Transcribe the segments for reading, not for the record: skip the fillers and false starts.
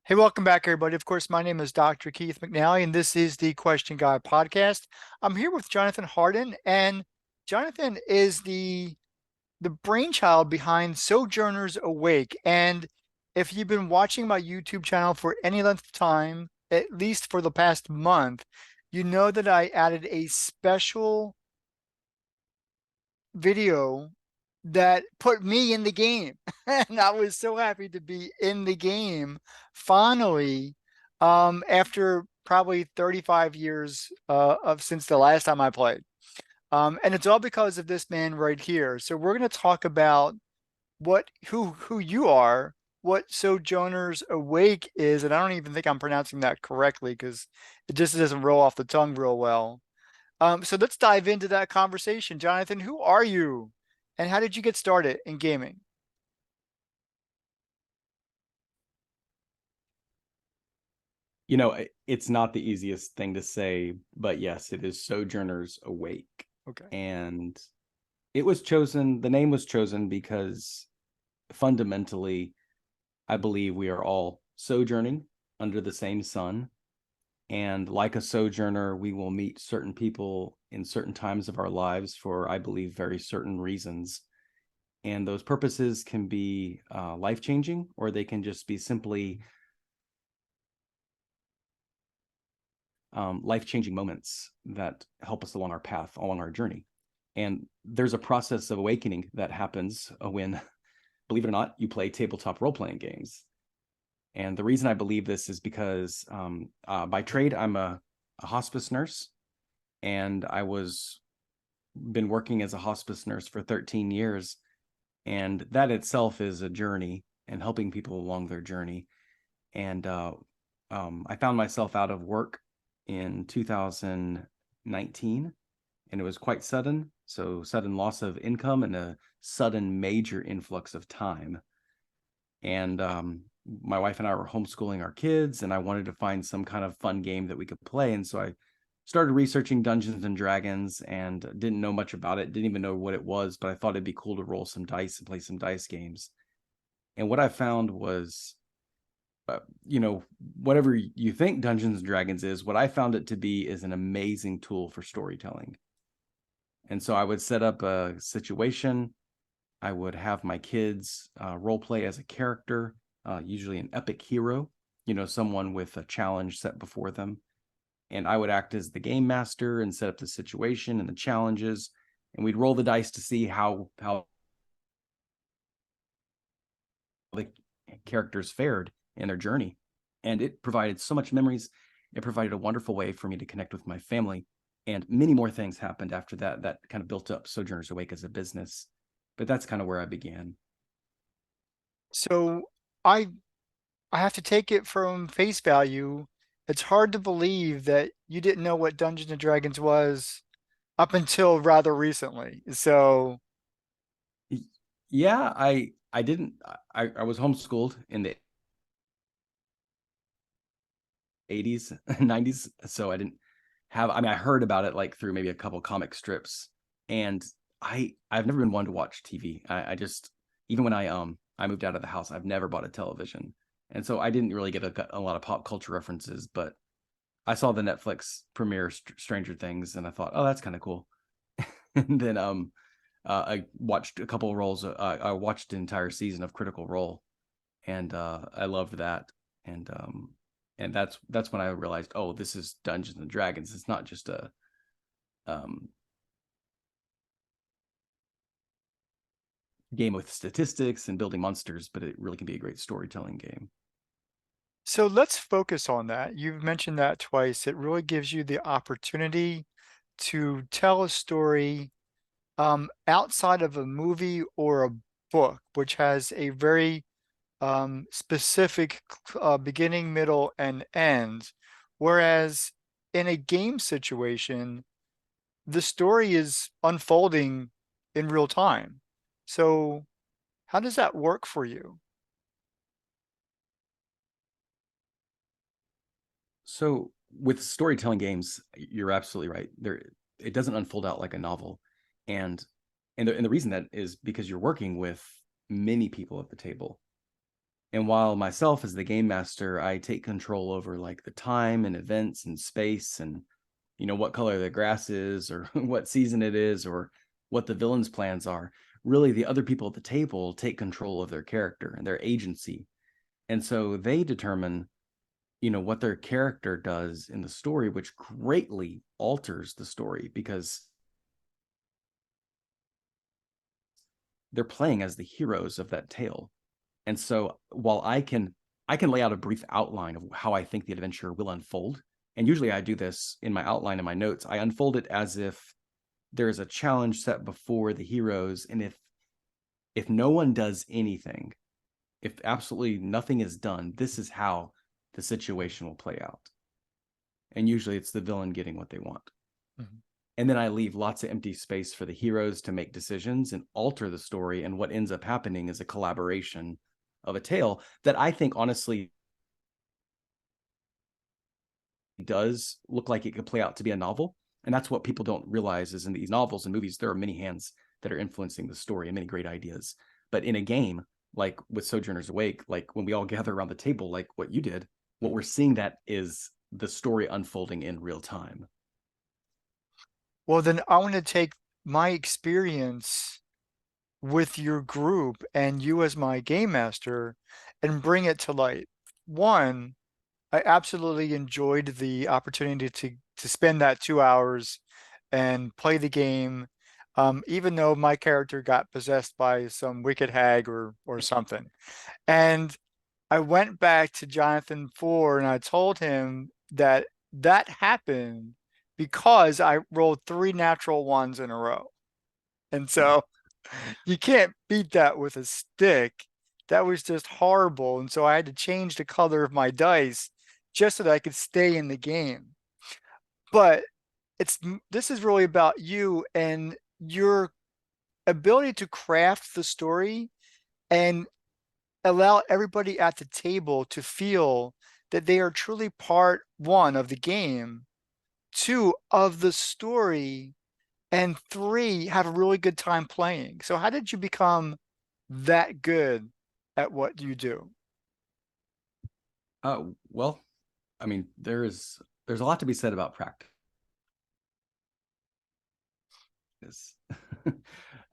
Hey, welcome back, everybody. Of course, my name is Dr. Keith McNally, and this is the Question Guy podcast. I'm here with Jonathan Hardin, and Jonathan is the brainchild behind Sojourners Awake. And if you've been watching my YouTube channel for any length of time, at least for the past month, you know that I added a special video that put me in the game. And I was so happy to be in the game finally, after probably 35 years of since the last time I played. And it's all because of this man right here. So we're going to talk about who you are, what Sojourners Awake is, and I don't even think I'm pronouncing that correctly because it just doesn't roll off the tongue real well. So let's dive into that conversation. Jonathan, who are you? And how did you get started in gaming? It's not the easiest thing to say, but yes, it is Sojourners Awake. Okay. And the name was chosen because fundamentally, I believe we are all sojourning under the same sun. And like a sojourner, we will meet certain people in certain times of our lives for, I believe, very certain reasons. And those purposes can be life changing, or they can just be simply life-changing moments that help us along our path, along our journey. And there's a process of awakening that happens when, believe it or not, you play tabletop role-playing games. And the reason I believe this is because by trade, I'm a hospice nurse, and I was been working as a hospice nurse for 13 years. And that itself is a journey and helping people along their journey. And I found myself out of work in 2019, and it was quite sudden. So, sudden loss of income and a sudden major influx of time. And my wife and I were homeschooling our kids, and I wanted to find some kind of fun game that we could play. And so I started researching Dungeons and Dragons and didn't know much about it, didn't even know what it was, but I thought it'd be cool to roll some dice and play some dice games. And what I found was uh, whatever you think Dungeons and Dragons is, what I found it to be is an amazing tool for storytelling. And so I would set up a situation. I would have my kids role play as a character, usually an epic hero, someone with a challenge set before them. And I would act as the game master and set up the situation and the challenges. And we'd roll the dice to see how the characters fared in their journey. And it provided so much memories. It provided a wonderful way for me to connect with my family. And many more things happened after that kind of built up Sojourners Awake as a business. But that's kind of where I began. So I I have to take it from face value. It's hard to believe that you didn't know what Dungeons and Dragons was up until rather recently. So, Yeah, I didn't I was homeschooled in the 80s, 90s, so I didn't have I heard about it like through maybe a couple comic strips. And I've never been one to watch TV. I just, even when I moved out of the house, I've never bought a television. And so I didn't really get a lot of pop culture references, but I saw the Netflix premiere Stranger Things, and I thought, oh, that's kind of cool. And then I watched a couple of roles. I watched an entire season of Critical Role, and I loved that. And that's when I realized, oh, this is Dungeons and Dragons. It's not just a um, game with statistics and building monsters, but it really can be a great storytelling game. so let's focus on that. You've mentioned that twice. It really gives you the opportunity to tell a story outside of a movie or a book, which has a very specific beginning, middle, and end. Whereas in a game situation, the story is unfolding in real time. So, how does that work for you? So with storytelling games, you're absolutely right. It doesn't unfold out like a novel, and and the reason that is because you're working with many people at the table. And while myself as the game master, I take control over like the time and events and space and what color the grass is or what season it is or what the villain's plans are. Really, the other people at the table take control of their character and their agency. And so they determine, what their character does in the story, which greatly alters the story because they're playing as the heroes of that tale. And so while I can lay out a brief outline of how I think the adventure will unfold, and usually I do this in my outline in my notes, I unfold it as if there's a challenge set before the heroes, and if no one does anything, if absolutely nothing is done, this is how the situation will play out. And usually it's the villain getting what they want. Mhm. And then I leave lots of empty space for the heroes to make decisions and alter the story. And what ends up happening is a collaboration of a tale that I think honestly does look like it could play out to be a novel. And that's what people don't realize is in these novels and movies, there are many hands that are influencing the story and many great ideas. But in a game, like with Sojourners Awake, like when we all gather around the table, like what you did, what we're seeing that is the story unfolding in real time. Well, then I want to take my experience with your group and you as my game master and bring it to light. One, I absolutely enjoyed the opportunity to spend that 2 hours and play the game, even though my character got possessed by some wicked hag or something. And I went back to Jonathan 4 and I told him that that happened because I rolled three natural ones in a row. And so you can't beat that with a stick. That was just horrible. And so I had to change the color of my dice just so that I could stay in the game. But this is really about you and your ability to craft the story and allow everybody at the table to feel that they are truly part one of the game, two of the story, and three have a really good time playing. So how did you become that good at what you do? Well, I mean, there's a lot to be said about practice.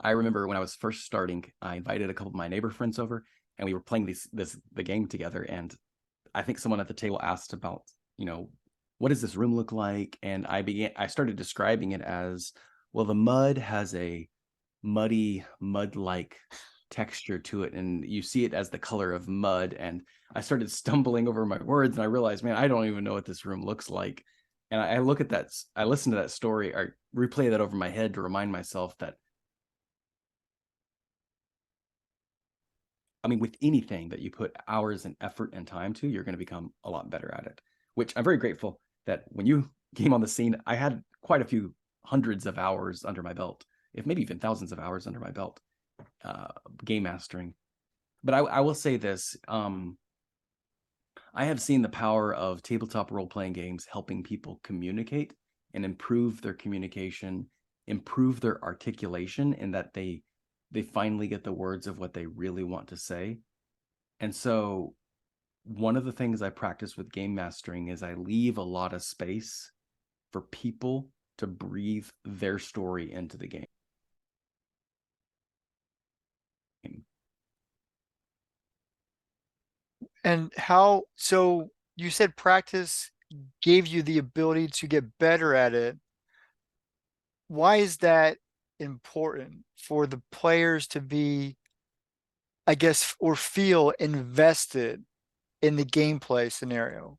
I remember when I was first starting, I invited a couple of my neighbor friends over, and we were playing the game together. And I think someone at the table asked about, what does this room look like? And I started describing it as, well, the mud has a muddy, mud-like texture to it, and you see it as the color of mud. And I started stumbling over my words, and I realized, man, I don't even know what this room looks like. And I look at that, I listen to that story, or replay that over my head to remind myself that, I mean, with anything that you put hours and effort and time to, you're going to become a lot better at it. Which I'm very grateful that when you came on the scene, I had quite a few hundreds of hours under my belt, if maybe even thousands of hours under my belt, uh, game mastering. But I will say this: I have seen the power of tabletop role playing games helping people communicate and improve their communication, improve their articulation, and that they finally get the words of what they really want to say. And so one of the things I practice with game mastering is I leave a lot of space for people to breathe their story into the game. And how, so you said practice gave you the ability to get better at it. Why is that important for the players to be, I guess, or feel invested in the gameplay scenario?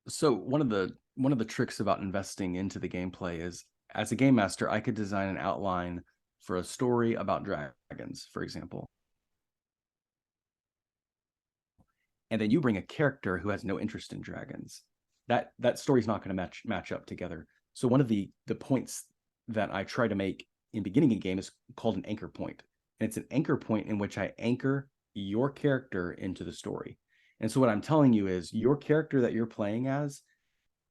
So one of the tricks about investing into the gameplay is, as a game master, I could design an outline for a story about dragons, for example. And then you bring a character who has no interest in dragons. That story's not going to match up together. So one of the points that I try to make in beginning a game is called an anchor point. And it's an anchor point in which I anchor your character into the story. And so what I'm telling you is your character that you're playing as,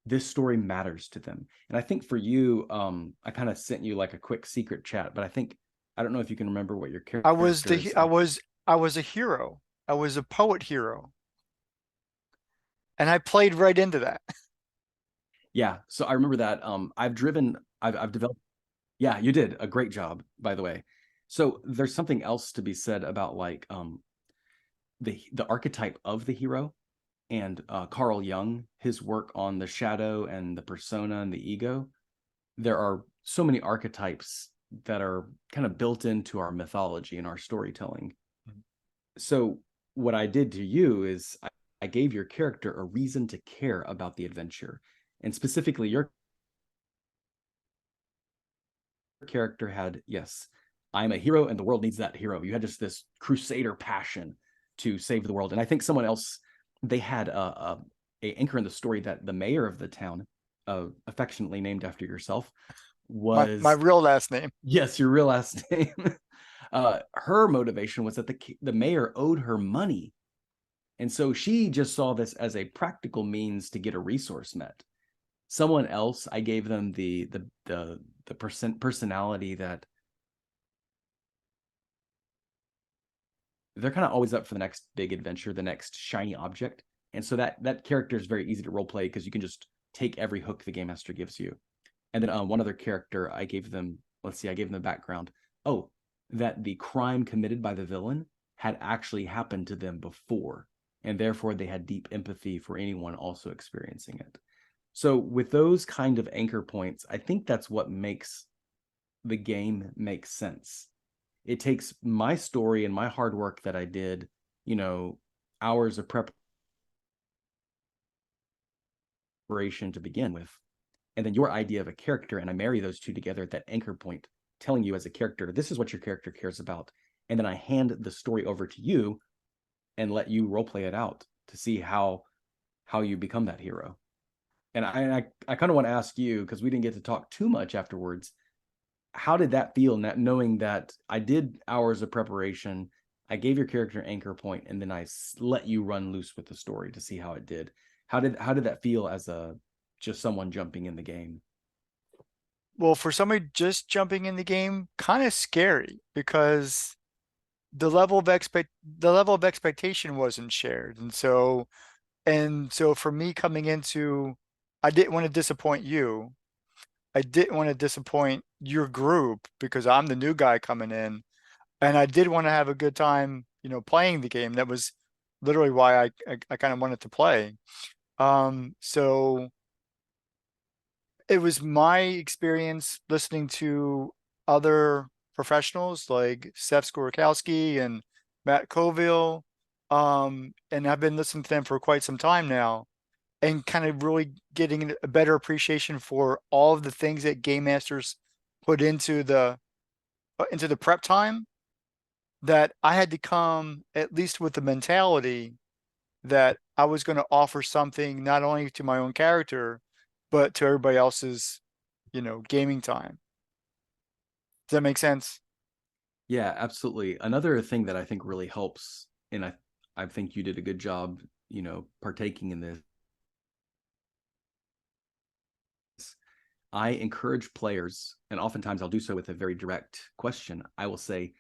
this story matters to them. And I think for you, I kind of sent you like a quick secret chat, but I don't know if you can remember what your I was character the is. I was I was a hero. I was a poet hero. And I played right into that. Yeah, so I remember that. I've developed. Yeah, you did a great job, by the way. So there's something else to be said about like the archetype of the hero and Carl Jung, his work on the shadow and the persona and the ego. There are so many archetypes that are kind of built into our mythology and our storytelling. So what I did to you is I gave your character a reason to care about the adventure. And specifically, your character had, yes, I'm a hero and the world needs that hero. You had just this crusader passion to save the world. And I think someone else, they had a anchor in the story that the mayor of the town, affectionately named after yourself, My was, real last name. yes, your real last name. Her motivation was that the mayor owed her money. And so she just saw this as a practical means to get a resource met. Someone else, I gave them the personality that they're kind of always up for the next big adventure, the next shiny object. And so that character is very easy to role play because you can just take every hook the game master gives you. And then one other character, I gave them, let's see, I gave them the background. Oh, that the crime committed by the villain had actually happened to them before, and therefore they had deep empathy for anyone also experiencing it. So with those kind of anchor points, I think that's what makes the game make sense. It takes my story and my hard work that I did, you know, hours of preparation to begin with, and then your idea of a character, and I marry those two together at that anchor point, telling you as a character, this is what your character cares about. And then I hand the story over to you and let you role play it out to see how you become that hero. And I kind of want to ask you, because we didn't get to talk too much afterwards, how did that feel, knowing that I did hours of preparation, I gave your character an anchor point, and then I let you run loose with the story to see how it did? How did that feel as a just someone jumping in the game? Well, for somebody just jumping in the game, kind of scary because the level of expectation wasn't shared. And so for me coming into, I didn't want to disappoint you. I didn't want to disappoint your group because I'm the new guy coming in, and I did want to have a good time, playing the game. That was literally why I kind of wanted to play. So it was my experience listening to other professionals like Seth Skórkowski and Matt Colville. And I've been listening to them for quite some time now and kind of really getting a better appreciation for all of the things that game masters put into the prep time, that I had to come at least with the mentality that I was going to offer something not only to my own character, but to everybody else's, gaming time. Does that make sense? Yeah, absolutely. Another thing that I think really helps, and I think you did a good job, partaking in this. I encourage players, and oftentimes I'll do so with a very direct question. I will say,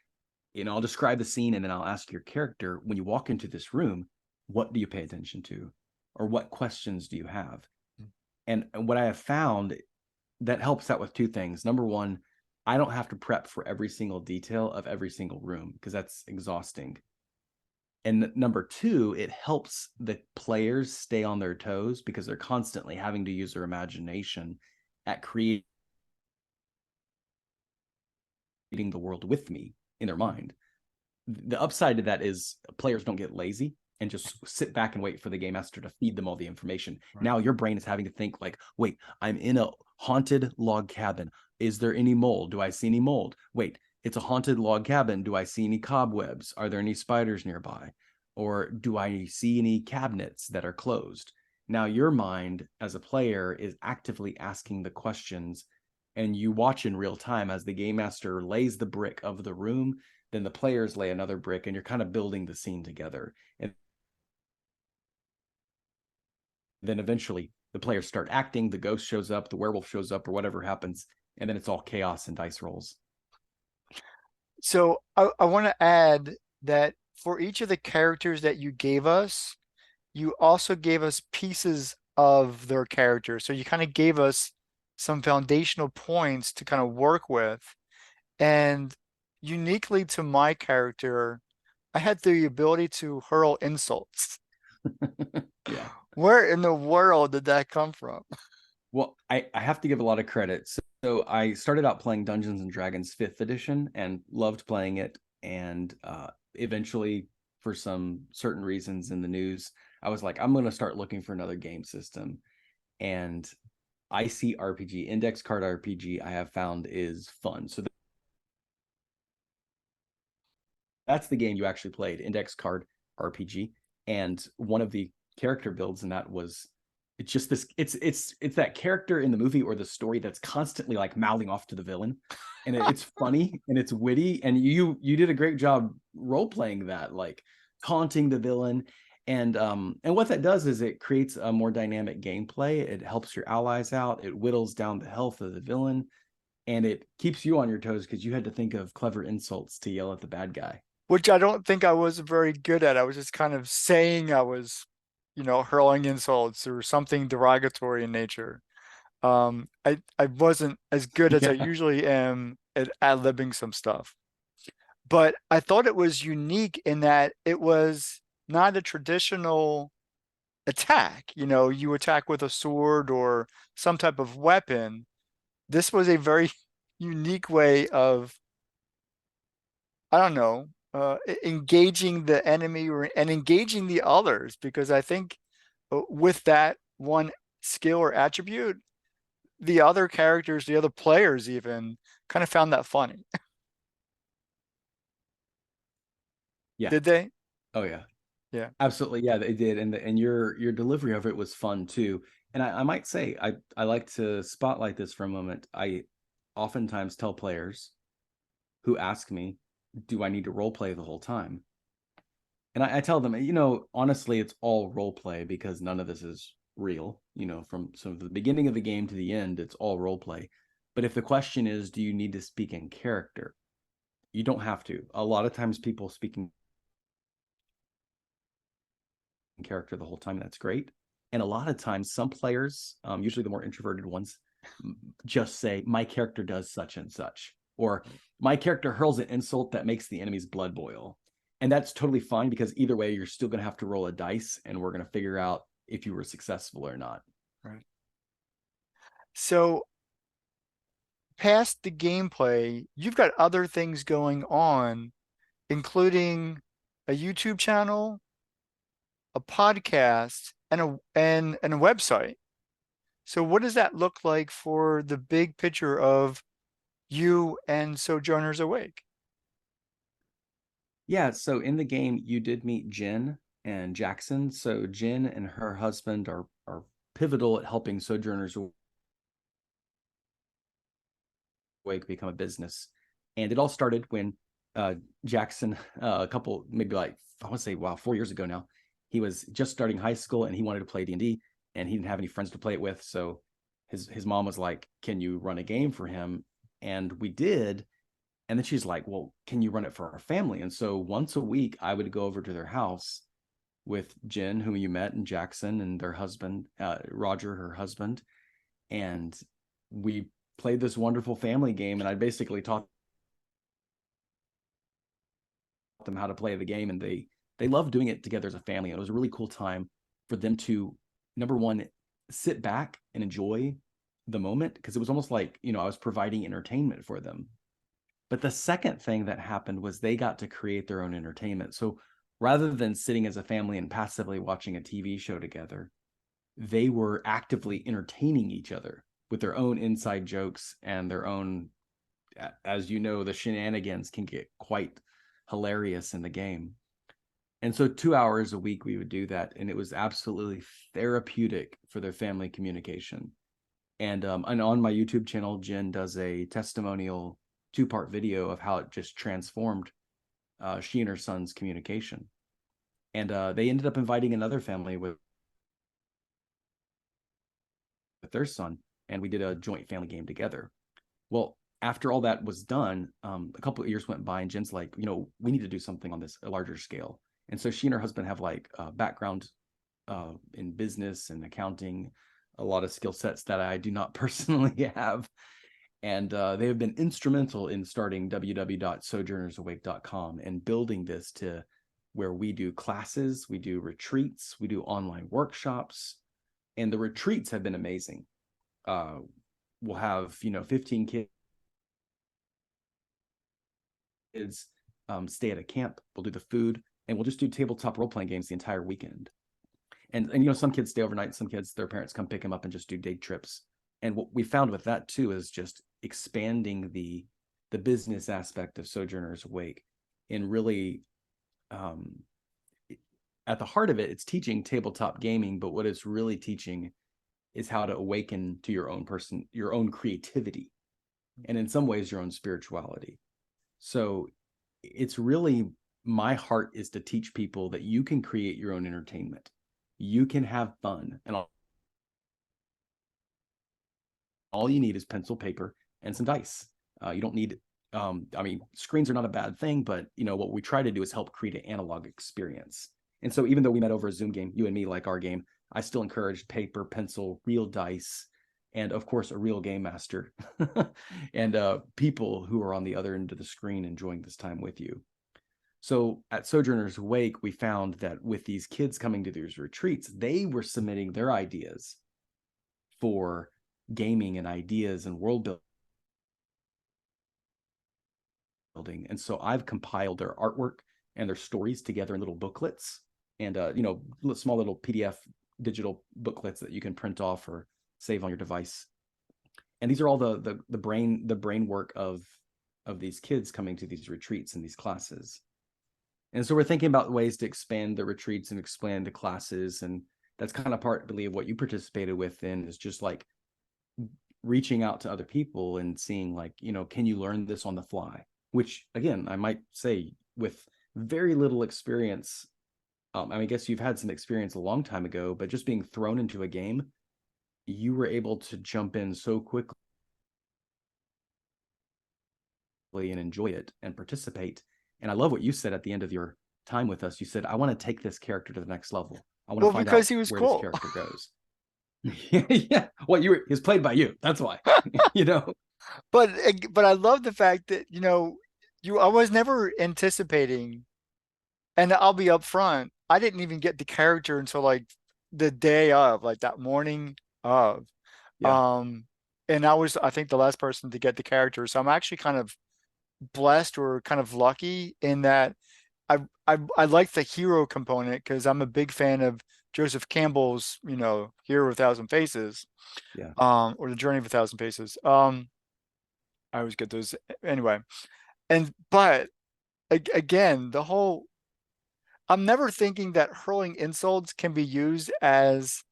I'll describe the scene and then I'll ask your character, when you walk into this room, what do you pay attention to? Or what questions do you have? And what I have found that helps out with two things. Number one, I don't have to prep for every single detail of every single room because that's exhausting. And number two, it helps the players stay on their toes because they're constantly having to use their imagination at creating the world with me in their mind. The upside to that is players don't get lazy and just sit back and wait for the game master to feed them all the information. Right. Now your brain is having to think like, wait, I'm in a haunted log cabin. Is there any mold? Do I see any mold? Wait, it's a haunted log cabin. Do I see any cobwebs? Are there any spiders nearby? Or do I see any cabinets that are closed? Now your mind as a player is actively asking the questions, and you watch in real time as the game master lays the brick of the room, then the players lay another brick, and you're kind of building the scene together. And then eventually the players start acting, the ghost shows up, the werewolf shows up, or whatever happens, and then it's all chaos and dice rolls. So I want to add that for each of the characters that you gave us, you also gave us pieces of their character. So you kind of gave us some foundational points to kind of work with. And uniquely to my character, I had the ability to hurl insults. Yeah. Where in the world did that come from? Well, I have to give a lot of credit. So I started out playing Dungeons and Dragons 5th edition and loved playing it. And eventually, for some certain reasons in the news, I was like, I'm going to start looking for another game system. And IC RPG, Index Card RPG, I have found is fun. So that's the game you actually played, Index Card RPG. And one of the character builds in that was it's just this it's that character in the movie or the story that's constantly like mouthing off to the villain, and it's funny and it's witty, and you did a great job role playing that, like taunting the villain. And what that does is it creates a more dynamic gameplay. It helps your allies out, it whittles down the health of the villain, and it keeps you on your toes because you had to think of clever insults to yell at the bad guy. Which I don't think I was very good at. I was just kind of saying I was, hurling insults or something derogatory in nature. I wasn't as good as I Yeah. usually am at ad-libbing some stuff. But I thought it was unique in that it was not a traditional attack. You attack with a sword or some type of weapon. This was a very unique way of, I don't know, engaging the enemy and engaging the others, because I think with that one skill or attribute, the other characters, the other players even kind of found that funny. Yeah. Did they? Oh yeah. Yeah. Absolutely, yeah, they did, and your delivery of it was fun too. And I might say I like to spotlight this for a moment. I oftentimes tell players who ask me, "Do I need to role play the whole time?" And I tell them, honestly, it's all role play because none of this is real. From the beginning of the game to the end, it's all role play. But if the question is, do you need to speak in character? You don't have to. A lot of times, people speak in character the whole time. That's great. And a lot of times, some players, usually the more introverted ones, just say, "My character does such and such," or "My character hurls an insult that makes the enemy's blood boil." And that's totally fine because either way, you're still going to have to roll a dice, and we're going to figure out if you were successful or not. Right. So past the gameplay, you've got other things going on, including a YouTube channel, a podcast, and a website. So what does that look like for the big picture of you and Sojourners Awake? Yeah. So in the game, you did meet Jen and Jackson. So Jen and her husband are pivotal at helping Sojourners Awake become a business. And it all started when uh, Jackson, a couple, maybe like, I want to say, wow, 4 years ago now, he was just starting high school and he wanted to play D&D and he didn't have any friends to play it with. So his mom was like, "Can you run a game for him?" And we did. And then she's like, "Well, can you run it for our family?" And so once a week, I would go over to their house with Jen, whom you met, and Jackson and their husband, Roger, her husband. And we played this wonderful family game. And I basically taught them how to play the game, and they love doing it together as a family. And it was a really cool time for them to, number one, sit back and enjoy the moment because it was almost like I was providing entertainment for them. But the second thing that happened was they got to create their own entertainment. So rather than sitting as a family and passively watching a TV show together, they were actively entertaining each other with their own inside jokes and their own, as you know, the shenanigans can get quite hilarious in the game. And so 2 hours a week we would do that, and it was absolutely therapeutic for their family communication. And on my YouTube channel, Jen does a testimonial 2-part video of how it just transformed she and her son's communication. And they ended up inviting another family with their son, and we did a joint family game together. Well, after all that was done, a couple of years went by, and Jen's like, we need to do something on this a larger scale. And so she and her husband have like background in business and accounting, a lot of skill sets that I do not personally have. And they have been instrumental in starting www.sojournersawake.com and building this to where we do classes, we do retreats, we do online workshops, and the retreats have been amazing. We'll have 15 kids stay at a camp. We'll do the food, and we'll just do tabletop role playing games the entire weekend. And some kids stay overnight. Some kids, their parents come pick them up and just do day trips. And what we found with that too is just expanding the business aspect of Sojourners Awake, and really at the heart of it, it's teaching tabletop gaming, but what it's really teaching is how to awaken to your own creativity, and in some ways your own spirituality. So it's really, my heart is to teach people that you can create your own entertainment. You can have fun, and all you need is pencil, paper, and some dice. You don't need, screens are not a bad thing, but what we try to do is help create an analog experience. And so even though we met over a Zoom game, you and me like our game, I still encouraged paper, pencil, real dice, and of course a real game master and people who are on the other end of the screen enjoying this time with you. So at Sojourners Awake, we found that with these kids coming to these retreats, they were submitting their ideas for gaming and ideas and world building. And so I've compiled their artwork and their stories together in little booklets, and small little PDF digital booklets that you can print off or save on your device. And these are all the brain work of these kids coming to these retreats and these classes. And so we're thinking about ways to expand the retreats and expand the classes. And that's kind of partly of what you participated with in, is just like reaching out to other people and seeing like, can you learn this on the fly? Which again, I might say with very little experience, I guess you've had some experience a long time ago, but just being thrown into a game, you were able to jump in so quickly and enjoy it and participate. And I love what you said at the end of your time with us. You said, I want to take this character to the next level. I want to Well, find because out he was where this cool. character goes. Yeah. Well, he was played by you. That's why, you know? But I love the fact that, I was never anticipating, and I'll be upfront, I didn't even get the character until like the day of, like that morning of. Yeah. Um, and I was, I think, the last person to get the character. So I'm actually kind of blessed or kind of lucky in that I like the hero component because I'm a big fan of Joseph Campbell's, Hero of a Thousand Faces, Yeah. or The Journey of a Thousand Faces. I always get those anyway. But again, I'm never thinking that hurling insults can be used as,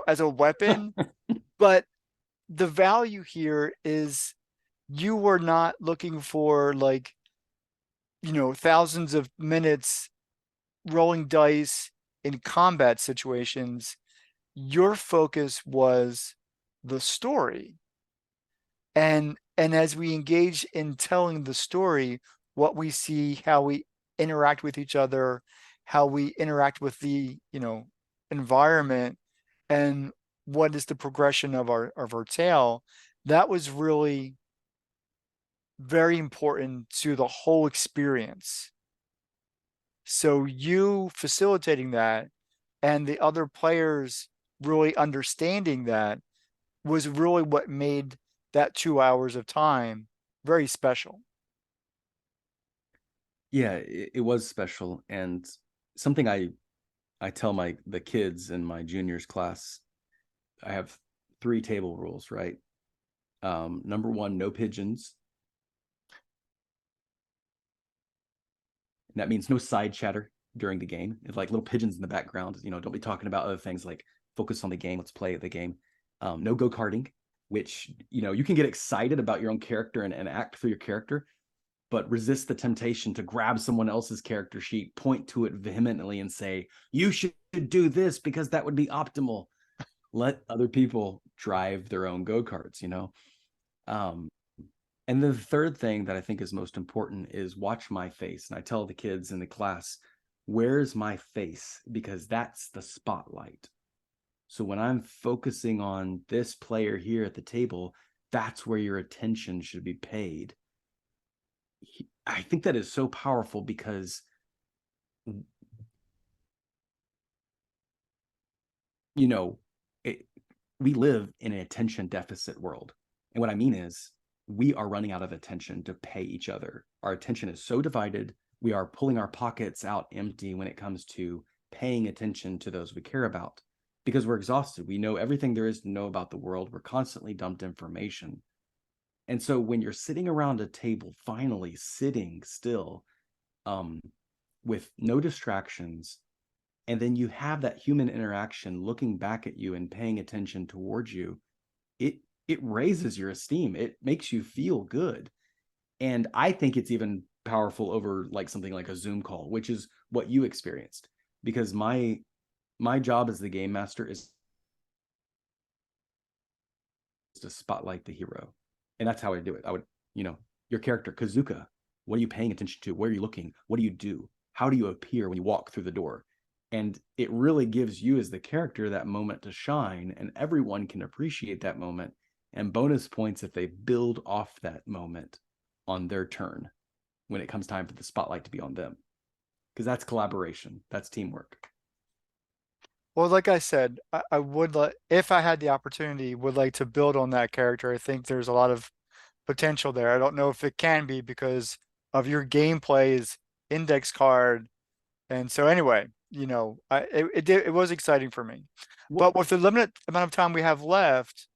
as a weapon, but the value here is you were not looking for like, thousands of minutes rolling dice in combat situations. Your focus was the story. And as we engage in telling the story, what we see, how we interact with each other, how we interact with the, environment, and what is the progression of our tale, that was really very important to the whole experience. So you facilitating that and the other players really understanding that was really what made that 2 hours of time very special. Yeah, it was special. And something I tell the kids in my juniors class, I have 3 table rules, right? Number 1, no pigeons. And that means no side chatter during the game. It's like little pigeons in the background. Don't be talking about other things, like focus on the game. Let's play the game. No go-karting, which, you can get excited about your own character and act for your character, but resist the temptation to grab someone else's character sheet, point to it vehemently and say, you should do this because that would be optimal. Let other people drive their own go-karts, Um, And then the third thing that I think is most important is watch my face. And I tell the kids in the class, where's my face? Because that's the spotlight. So when I'm focusing on this player here at the table, that's where your attention should be paid. I think that is so powerful because, you know, it, we live in an attention deficit world. And what I mean is, we are running out of attention to pay each other. Our attention is so divided. We are pulling our pockets out empty when it comes to paying attention to those we care about because we're exhausted. We know everything there is to know about the world. We're constantly dumped information. And so when you're sitting around a table, finally sitting still, um, with no distractions, and then you have that human interaction looking back at you and paying attention towards you, it it raises your esteem. It makes you feel good. And I think it's even powerful over like something like a Zoom call, which is what you experienced. Because my job as the game master is to spotlight the hero. And that's how I do it. I would, your character, Kazuka, what are you paying attention to? Where are you looking? What do you do? How do you appear when you walk through the door? And it really gives you as the character that moment to shine, and everyone can appreciate that moment. And bonus points if they build off that moment on their turn when it comes time for the spotlight to be on them. Because that's collaboration, that's teamwork. Well, like I said, I would like, if I had the opportunity, would like to build on that character. I think there's a lot of potential there. I don't know if it can be because of your gameplay's index card. And so anyway, it was exciting for me. Well, But with the limited amount of time we have left,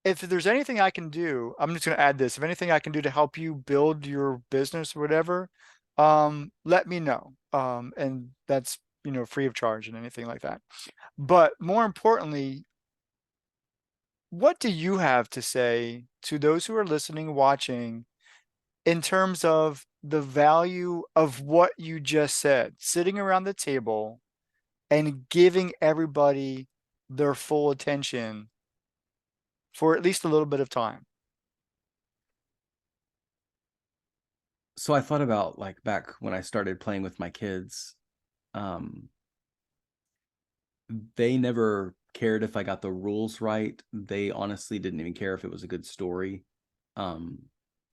if there's anything I can do, I'm just going to add this. If anything I can do to help you build your business or whatever, let me know. And that's, free of charge and anything like that. But more importantly, what do you have to say to those who are listening, watching, in terms of the value of what you just said, sitting around the table and giving everybody their full attention for at least a little bit of time? so I thought about like back when I started playing with my kids. Um, they never cared if I got the rules right. They honestly didn't even care if it was a good story. Um,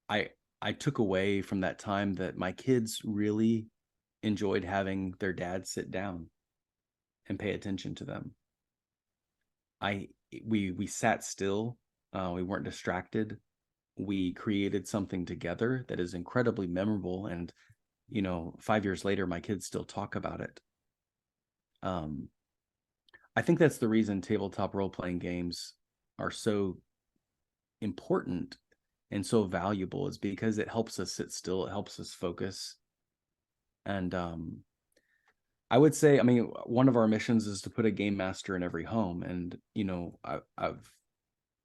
I I took away from that time that my kids really enjoyed having their dad sit down and pay attention to them. I we sat still, we weren't distracted. We created something together that is incredibly memorable, and 5 years later, my kids still talk about it. Um, I think that's the reason tabletop role playing games are so important and so valuable is because it helps us sit still, it helps us focus. And I would say, I mean, one of our missions is to put a game master in every home. And, I've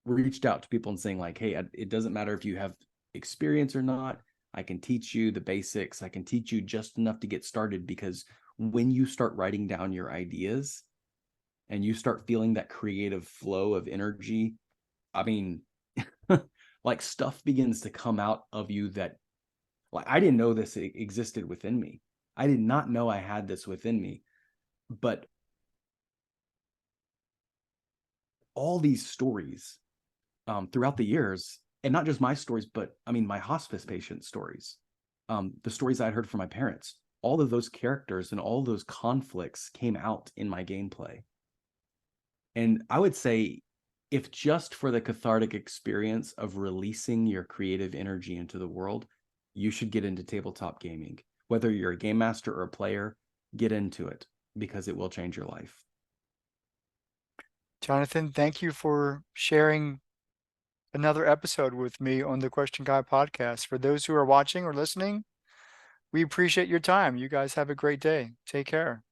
reached out to people and saying, like, hey, it doesn't matter if you have experience or not. I can teach you the basics. I can teach you just enough to get started because when you start writing down your ideas and you start feeling that creative flow of energy, I mean, like stuff begins to come out of you that, like, I didn't know this existed within me. I did not know I had this within me. But all these stories throughout the years, and not just my stories, but I mean, my hospice patient stories, the stories I had heard from my parents, all of those characters and all those conflicts came out in my gameplay. And I would say, if just for the cathartic experience of releasing your creative energy into the world, you should get into tabletop gaming. Whether you're a game master or a player, get into it because it will change your life. Jonathan, thank you for sharing another episode with me on the Question Guy podcast. For those who are watching or listening, we appreciate your time. You guys have a great day. Take care.